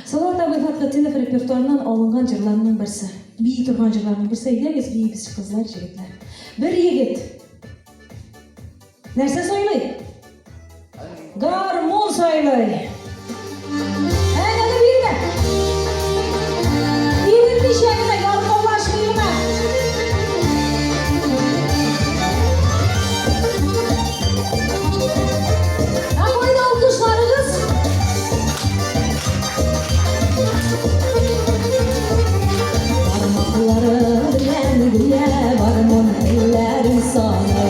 Салат Абай Фатхатдинов репертуарынан алынған жырларының бірсі. Бей тұрған жырларының бірсі едеміз, бейбіз қызлар, жігітлер. Бір егет. Нәрсе сойлай? Гармон сойлай. Әңгені бейді. Бейді бейшәгіне гармонлаш бейді. Абайды алқышларыңыз. Varmon ellerin sana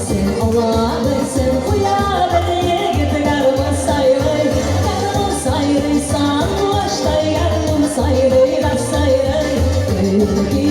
sen oladın sen uyadın git garma sayray garma sayray san başta yarım sayray sayray